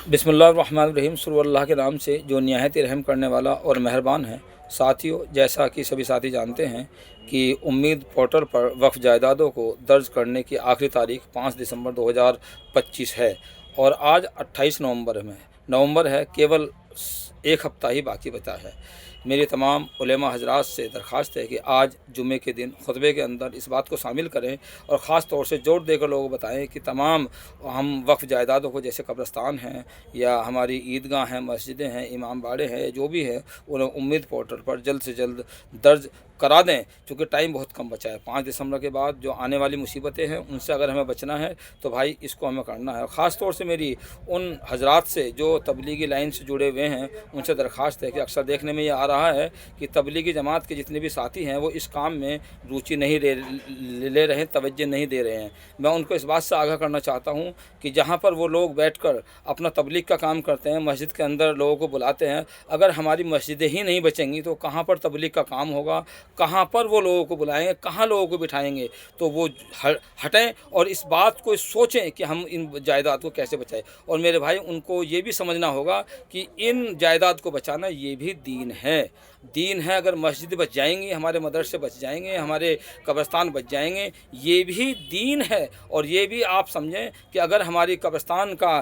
बिस्मिल्लाहिर्रहमानिर्रहीम। शुरू अल्लाह के नाम से जो निहायत रहम करने वाला और मेहरबान है। साथियों, जैसा कि सभी साथी जानते हैं कि उम्मीद पोर्टल पर वक्फ जायदादों को दर्ज करने की आखिरी तारीख 5 दिसंबर 2025 है और आज 28 नवंबर है। केवल एक हफ़्ता ही बाकी बचा है। मेरी तमाम उलेमा हजरात से दरख्वास्त है कि आज जुमे के दिन खुतबे के अंदर इस बात को शामिल करें और ख़ास तौर से जोर देकर लोगों को बताएं कि तमाम हम वक्फ जायदादों को, जैसे कब्रस्तान हैं या हमारी ईदगाह हैं, मस्जिदें हैं, इमाम बाड़े हैं, जो भी है, उन्हें उम्मीद पोर्टल पर जल्द से जल्द दर्ज करा दें, क्योंकि टाइम बहुत कम बचा है। 5 दिसंबर के बाद जो आने वाली मुसीबतें हैं उनसे अगर हमें बचना है तो भाई इसको हमें करना है। और ख़ास तौर से मेरी उन हजरात से जो तबलीगी लाइन से जुड़े हुए हैं उनसे दरख्वास्त है कि अक्सर देखने में ये आ रहा है कि तबलीगी जमात के जितने भी साथी हैं वो इस काम में रुचि नहीं ले रहे हैं, तवज्जो नहीं दे रहे हैं। मैं उनको इस बात से आगाह करना चाहता हूँ कि जहाँ पर वो लोग बैठकर अपना तबलीग का काम करते हैं, मस्जिद के अंदर लोगों को बुलाते हैं, अगर हमारी मस्जिदें ही नहीं बचेंगी तो कहाँ पर तबलीग का काम होगा, कहाँ पर वो लोगों को बुलाएंगे, कहाँ लोगों को बिठाएंगे। तो वो हटें और इस बात को सोचें कि हम इन जायदाद को कैसे बचाएं। और मेरे भाई, उनको ये भी समझना होगा कि इन जायदाद को बचाना ये भी दीन है। अगर मस्जिद बच जाएंगी, हमारे मदरसे बच जाएंगे, हमारे कब्रस्तान बच जाएंगे, ये भी दीन है। और ये भी आप समझें कि अगर हमारी कब्रस्तान का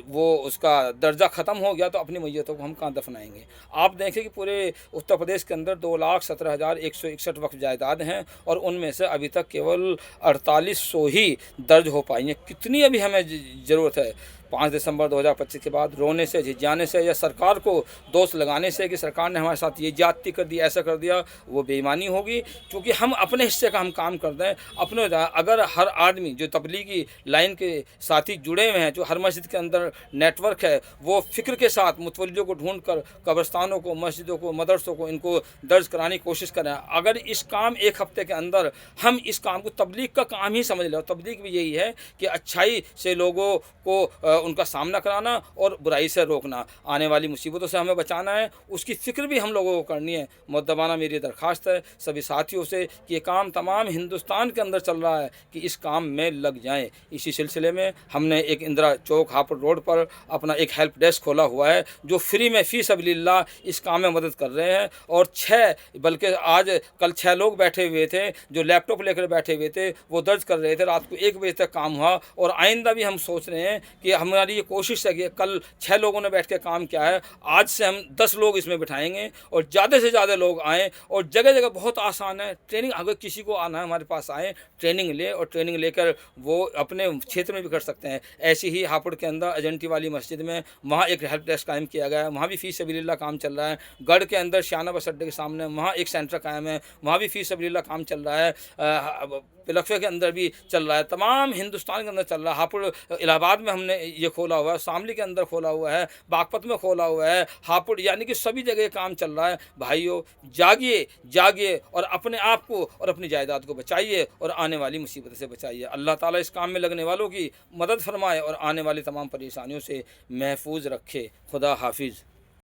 वो उसका दर्जा ख़त्म हो गया तो अपनी मैयतों को हम कहाँ दफनाएंगे। आप देखें कि पूरे उत्तर प्रदेश के अंदर 2,17,161 वक्फ जायदाद हैं और उनमें से अभी तक केवल 4800 ही दर्ज हो पाई हैं। कितनी अभी हमें ज़रूरत है। 5 दिसंबर 2025 के बाद रोने से, झिझाने से या सरकार को दोष लगाने से कि सरकार ने हमारे साथ ये ज्यादती कर दी, ऐसा कर दिया, वो बेईमानी होगी। क्योंकि हम अपने हिस्से का हम काम कर दें अपने। अगर हर आदमी जो तबलीगी लाइन के साथी जुड़े हुए हैं, जो हर मस्जिद के अंदर नेटवर्क है, वो फ़िक्र के साथ मुतवल्लियों को ढूंढ कर कब्रस्तानों को, मस्जिदों को, मदरसों को इनको दर्ज कराने की कोशिश करें। अगर इस काम एक हफ़्ते के अंदर हम इस काम को तबलीग का काम ही समझ लें, और तबलीग भी यही है कि अच्छाई से लोगों को उनका सामना कराना और बुराई से रोकना, आने वाली मुसीबतों से हमें बचाना है, उसकी फ़िक्र भी हम लोगों को करनी है। मुद्दबाना मेरी दरख्वास्त है सभी साथियों से कि ये काम तमाम हिंदुस्तान के अंदर चल रहा है कि इस काम में लग जाएं। इसी सिलसिले में हमने एक इंदिरा चौक हापुड़ रोड पर अपना एक हेल्प डेस्क खोला हुआ है जो फ्री में फ़ी सबीलिल्लाह इस काम में मदद कर रहे हैं। और 6 बल्कि आज कल 6 लोग बैठे हुए थे जो लैपटॉप लेकर बैठे हुए थे, वो दर्ज कर रहे थे। रात को 1 बजे तक काम हुआ। और आइंदा भी हम सोच रहे हैं कि हमारी ये कोशिश है कि कल 6 लोगों ने बैठ के काम किया है, आज से हम 10 लोग इसमें बिठाएंगे और ज़्यादा से ज़्यादा लोग आएँ। और जगह जगह बहुत आसान है ट्रेनिंग, अगर किसी को आना है हमारे पास आएँ, ट्रेनिंग ले, और ट्रेनिंग लेकर वो अपने क्षेत्र में भी कर सकते हैं। ऐसी ही हापुड़ के अंदर अजंटी वाली मस्जिद में वहाँ एक हेल्प डेस्क कायम किया गया है, वहाँ भी फ़ी सबीलिल्लाह काम चल रहा है। गढ़ के अंदर शाना बस अड्डे के सामने वहाँ एक सेंटर कायम है, वहाँ भी फ़ी सबीलिल्लाह काम चल रहा है। पिलखवे के अंदर भी चल रहा है, तमाम हिंदुस्तान के अंदर चल रहा है। हापुड़ इलाहाबाद में हमने ये खोला हुआ है, शामली के अंदर खोला हुआ है, बागपत में खोला हुआ है, हापुड़, यानी कि सभी जगह काम चल रहा है। भाइयों, जागिए और अपने आप को और अपनी जायदाद को बचाइए और आने वाली मुसीबत से बचाइए। अल्लाह ताला इस काम में लगने वालों की मदद फरमाए और आने वाली तमाम परेशानियों से महफूज रखे। खुदा हाफिज़।